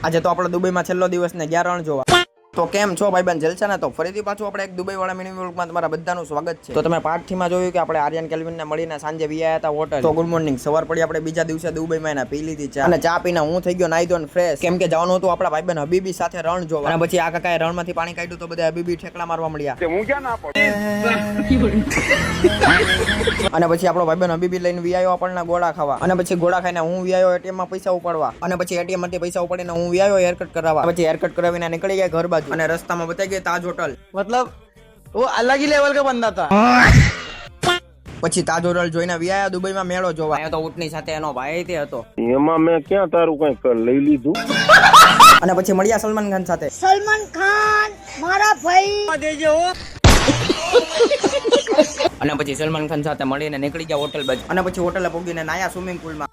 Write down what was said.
આજે તો આપણો દુબઈમાં છેલ્લો દિવસ ને ગયા રણ જોવા. તો કેમ છો ભાઈબંધ, જલસા ને? તો ફરીથી પાછું આપણે એક દુબઈ વાળા મિની વ્લોગમાં તમારા બધાનું સ્વાગત છે. તો તમે પાર્ટ 3 માં જોયું કે આપણે આર્યન કેલ્વિન ને મળીને સાંજે વિયા હતા હોટલ. તો ગુડ મોર્નિંગ, સવાર પડી આપણે બીજા દિવસે દુબઈમાં એના પી લીધી ચા, અને ચા પીને હું થઈ ગયો નાઈ ધોઈને ફ્રેશ, કેમ કે જવાનું હતું આપણા ભાઈબંધ હબીબી સાથે રણ જોવા. અને પછી આ કાકાએ રણમાંથી પાણી કાઢ્યું તો બધા હબીબી ઠેકડા મારવા મળ્યા. હું ક્યાં ના પડું. અને પછી આપણો ભાઈબંધ હબીબી લઈને વિયાયો આપણને ગોળા ખાવા, અને પછી ગોળા ખાઈને હું વિયાયો એટીએમ માં પૈસા ઉપાડવા, અને પછી એટીએમ માંથી પૈસા ઉપાડીને હું વિયાયો હેરકટ કરાવવા. પછી હેરકટ કરાવીને નીકળી ગયા ઘર બાજુ, અને રસ્તામાં બતાવી ગઈ તાજ હોટલ. मतलब वो अलग ही लेवल का बंदा था. પછી તાજ હોટલ જોઈને વિયાયા દુબઈમાં મેળો જોવા. અહીંયા તો ઊંટની સાથે એનો ભાઈ તે હતો. એમાં મેં ક્યાં તારું કઈ લઈ લીધું. અને પછી મળ્યા સલમાન ખાન સાથે. સલમાન ખાન મારા ભાઈ देजो અને પછી સલમાન ખાન સાથે મળીને નીકળી ગયા હોટલ બાજુ, અને પછી હોટલે પહોંચીને નાયા સ્વિમિંગ પુલમાં.